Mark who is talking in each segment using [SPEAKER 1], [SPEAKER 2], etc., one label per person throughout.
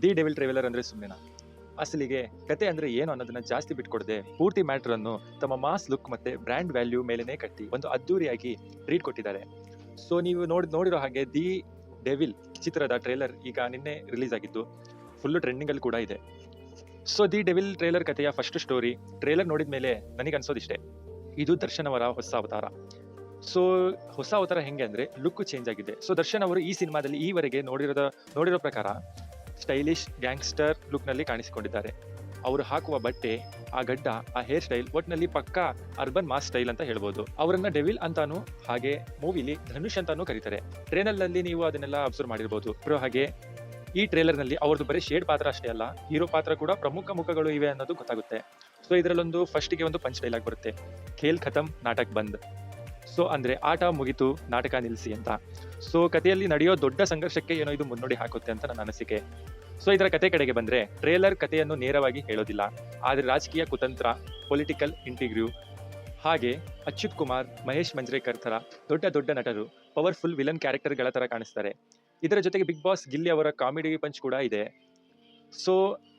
[SPEAKER 1] The devil traveller ಅಂದ್ರೆ ಸುಮ್ಮನೆನಾ? ಅಸಲಿಗೆ ಕತೆ ಅಂದ್ರೆ ಏನು ಅನ್ನೋದನ್ನ ಜಾಸ್ತಿ ಬಿಟ್ಕೊಡದೆ ಪೂರ್ತಿ ಮ್ಯಾಟರ್ ಅನ್ನು ತಮ್ಮ ಮಾಸ್ ಲುಕ್ ಮತ್ತೆ ಬ್ರ್ಯಾಂಡ್ ವ್ಯಾಲ್ಯೂ ಮೇಲೆನೆ ಕಟ್ಟಿ ಒಂದು ಅದ್ದೂರಿಯಾಗಿ ಟ್ರೀಟ್ ಕೊಟ್ಟಿದ್ದಾರೆ. ಸೊ ನೀವು ನೋಡಿರೋ ಹಾಗೆ ದಿ ಡೆವಿಲ್ ಚಿತ್ರದ ಟ್ರೇಲರ್ ಈಗ ನಿನ್ನೆ ರಿಲೀಸ್ ಆಗಿದ್ದು ಫುಲ್ ಟ್ರೆಂಡಿಂಗ್ ಅಲ್ಲಿ ಕೂಡ ಇದೆ. ಸೊ ದಿ ಡೆವಿಲ್ ಟ್ರೇಲರ್ ಕಥೆಯ ಫಸ್ಟ್ ಸ್ಟೋರಿ ಟ್ರೇಲರ್ ನೋಡಿದ ಮೇಲೆ ನನಗೆ ಅನ್ಸೋದಿಷ್ಟೇ, ಇದು ದರ್ಶನ್ ಅವರ ಹೊಸ ಅವತಾರ. ಸೊ ಹೊಸ ಅವತಾರ ಹೆಂಗೆ ಅಂದ್ರೆ ಲುಕ್ ಚೇಂಜ್ ಆಗಿದೆ. ಸೊ ದರ್ಶನ್ ಅವರು ಈ ಸಿನಿಮಾದಲ್ಲಿ ಈವರೆಗೆ ನೋಡಿರೋ ಪ್ರಕಾರ ಸ್ಟೈಲಿಶ್ ಗ್ಯಾಂಗ್ಸ್ಟರ್ ಲುಕ್ ನಲ್ಲಿ ಕಾಣಿಸಿಕೊಂಡಿದ್ದಾರೆ. ಅವರು ಹಾಕುವ ಬಟ್ಟೆ, ಆ ಗಡ್ಡ, ಆ ಹೇರ್ ಸ್ಟೈಲ್ ಒಟ್ನಲ್ಲಿ ಪಕ್ಕಾ ಅರ್ಬನ್ ಮಾಸ್ ಸ್ಟೈಲ್ ಅಂತ ಹೇಳ್ಬೋದು. ಅವರನ್ನ ಡೆವಿಲ್ ಅಂತಾನು ಹಾಗೆ ಮೂವಿಲಿ ಧನುಷ್ ಅಂತಾನು ಕರೀತಾರೆ. ಟ್ರೇಲರ್ ನಲ್ಲಿ ನೀವು ಅದನ್ನೆಲ್ಲ ಅಬ್ಸರ್ವ್ ಮಾಡಿರ್ಬೋದು. ಹಾಗೆ ಈ ಟ್ರೇಲರ್ ನಲ್ಲಿ ಅವ್ರದ್ದು ಬರೀ ಶೇಡ್ ಪಾತ್ರ ಅಷ್ಟೇ ಅಲ್ಲ, ಹೀರೋ ಪಾತ್ರ ಕೂಡ ಪ್ರಮುಖ ಮುಖಗಳು ಇವೆ ಅನ್ನೋದು ಗೊತ್ತಾಗುತ್ತೆ. ಸೊ ಇದರಲ್ಲೊಂದು ಫಸ್ಟ್ಗೆ ಒಂದು ಪಂಚ್ ಡೈಲಾಗ್ ಬರುತ್ತೆ, ಖೇಲ್ ಖತಮ್ ನಾಟಕ್ ಬಂದ್. ಸೊ ಅಂದ್ರೆ ಆಟ ಮುಗಿತು ನಾಟಕ ನಿಲ್ಲಿಸಿ ಅಂತ. ಸೊ ಕಥೆಯಲ್ಲಿ ನಡೆಯೋ ದೊಡ್ಡ ಸಂಘರ್ಷಕ್ಕೆ ಏನೋ ಇದು ಮುನ್ನೋಡಿ ಹಾಕುತ್ತೆ ಅಂತ ನನ್ನ ಅನಿಸಿಕೆ. ಸೊ ಇದರ ಕತೆ ಕಡೆಗೆ ಬಂದ್ರೆ ಟ್ರೇಲರ್ ಕಥೆಯನ್ನು ನೇರವಾಗಿ ಹೇಳೋದಿಲ್ಲ, ಆದ್ರೆ ರಾಜಕೀಯ ಕುತಂತ್ರ, ಪೊಲಿಟಿಕಲ್ ಇಂಟಿಗ್ರ್ಯೂ ಹಾಗೆ ಅಚ್ಯುತ್ ಕುಮಾರ್, ಮಹೇಶ್ ಮಂಜ್ರೇಕರ್ ತರ ದೊಡ್ಡ ದೊಡ್ಡ ನಟರು ಪವರ್ಫುಲ್ ವಿಲನ್ ಕ್ಯಾರೆಕ್ಟರ್ಗಳ ತರ ಕಾಣಿಸ್ತಾರೆ. ಇದರ ಜೊತೆಗೆ ಬಿಗ್ ಬಾಸ್ ಗಿಲ್ಲಿ ಅವರ ಕಾಮಿಡಿ ಪಂಚ್ ಕೂಡ ಇದೆ. ಸೊ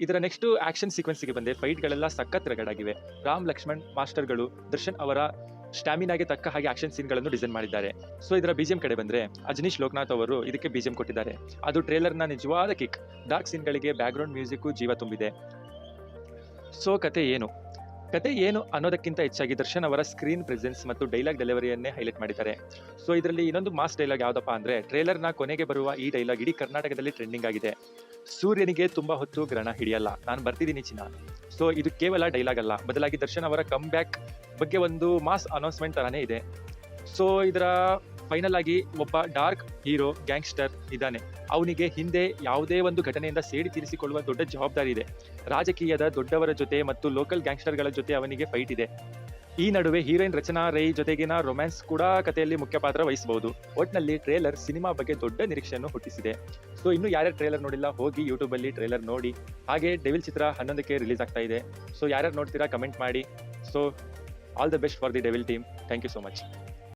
[SPEAKER 1] ಇದರ ನೆಕ್ಸ್ಟ್ ಆಕ್ಷನ್ ಸೀಕ್ವೆನ್ಸ್ಗೆ ಬಂದೆ ಫೈಟ್ಗಳೆಲ್ಲ ಸಖತ್ ರಗಡಾಗಿವೆ. ರಾಮ್ ಲಕ್ಷ್ಮಣ್ ಮಾಸ್ಟರ್ಗಳು ದರ್ಶನ್ ಅವರ ಸ್ಟಾಮಿನಾಗೆ ತಕ್ಕ ಹಾಗೆ ಆಕ್ಷನ್ ಸೀನ್ಗಳನ್ನು ಡಿಸೈನ್ ಮಾಡಿದ್ದಾರೆ. ಸೊ ಇದರ ಬಿಜಿಎಂ ಕಡೆ ಬಂದ್ರೆ ಅಜನೀಶ್ ಲೋಕನಾಥ್ ಅವರು ಇದಕ್ಕೆ ಬಿಜಿಎಂ ಕೊಟ್ಟಿದ್ದಾರೆ. ಅದು ಟ್ರೇಲರ್ನ ನಿಜವಾದ ಕಿಕ್. ಡಾರ್ಕ್ ಸೀನ್ಗಳಿಗೆ ಬ್ಯಾಕ್ಗ್ರೌಂಡ್ ಮ್ಯೂಸಿಕ್ ಜೀವ ತುಂಬಿದೆ. ಸೊ ಕತೆ ಏನು ಅನ್ನೋದಕ್ಕಿಂತ ಹೆಚ್ಚಾಗಿ ದರ್ಶನ್ ಅವರ ಸ್ಕ್ರೀನ್ ಪ್ರೆಸೆನ್ಸ್ ಮತ್ತು ಡೈಲಾಗ್ ಡೆಲಿವರಿಯನ್ನೇ ಹೈಲೈಟ್ ಮಾಡಿದ್ದಾರೆ. ಸೊ ಇದರಲ್ಲಿ ಇನ್ನೊಂದು ಮಾಸ್ ಡೈಲಾಗ್ ಯಾವ್ದಪ್ಪ ಅಂದ್ರೆ ಟ್ರೇಲರ್ನ ಕೊನೆಗೆ ಬರುವ ಈ ಡೈಲಾಗ್ ಇಡೀ ಕರ್ನಾಟಕದಲ್ಲಿ ಟ್ರೆಂಡಿಂಗ್ ಆಗಿದೆ. ಸೂರ್ಯನಿಗೆ ತುಂಬಾ ಹೊತ್ತು ಗ್ರಹಣ ಹಿಡಿಯಲ್ಲ, ನಾನು ಬರ್ತಿದ್ದೀನಿ ಚಿನ್ನ. ಸೊ ಇದು ಕೇವಲ ಡೈಲಾಗ್ ಅಲ್ಲ, ಬದಲಾಗಿ ದರ್ಶನ್ ಅವರ ಕಮ್ ಬ್ಯಾಕ್ ಬಗ್ಗೆ ಒಂದು ಮಾಸ್ ಅನೌನ್ಸ್ಮೆಂಟ್ ತರಾನೇ ಇದೆ. ಸೊ ಇದರ ಫೈನಲ್ ಆಗಿ ಒಬ್ಬ ಡಾರ್ಕ್ ಹೀರೋ ಗ್ಯಾಂಗ್ಸ್ಟರ್ ಇದ್ದಾನೆ. ಅವನಿಗೆ ಹಿಂದೆ ಯಾವುದೇ ಒಂದು ಘಟನೆಯಿಂದ ಸೇಡಿ ತೀರಿಸಿಕೊಳ್ಳುವ ದೊಡ್ಡ ಜವಾಬ್ದಾರಿ ಇದೆ. ರಾಜಕೀಯದ ದೊಡ್ಡವರ ಜೊತೆ ಮತ್ತು ಲೋಕಲ್ ಗ್ಯಾಂಗ್ಸ್ಟರ್ಗಳ ಜೊತೆ ಅವನಿಗೆ ಫೈಟ್ ಇದೆ. ಈ ನಡುವೆ ಹೀರೋಯಿನ್ ರಚನಾ ರೈ ಜೊತೆಗಿನ ರೊಮ್ಯಾನ್ಸ್ ಕೂಡ ಕಥೆಯಲ್ಲಿ ಮುಖ್ಯ ಪಾತ್ರ ವಹಿಸಬಹುದು. ಒಟ್ನಲ್ಲಿ ಟ್ರೇಲರ್ ಸಿನಿಮಾ ಬಗ್ಗೆ ದೊಡ್ಡ ನಿರೀಕ್ಷೆಯನ್ನು ಹುಟ್ಟಿಸಿದೆ. ಸೊ ಇನ್ನು ಯಾರ್ಯಾರು ಟ್ರೇಲರ್ ನೋಡಿಲ್ಲ ಹೋಗಿ ಯೂಟ್ಯೂಬ್ ಅಲ್ಲಿ ಟ್ರೇಲರ್ ನೋಡಿ. ಹಾಗೆ ಡೆವಿಲ್ ಚಿತ್ರ 11ಕ್ಕೆ ರಿಲೀಸ್ ಆಗ್ತಾ ಇದೆ. ಸೊ ಯಾರ್ಯಾರು ನೋಡ್ತೀರಾ ಕಮೆಂಟ್ ಮಾಡಿ. So all the best for the devil team. Thank you so much.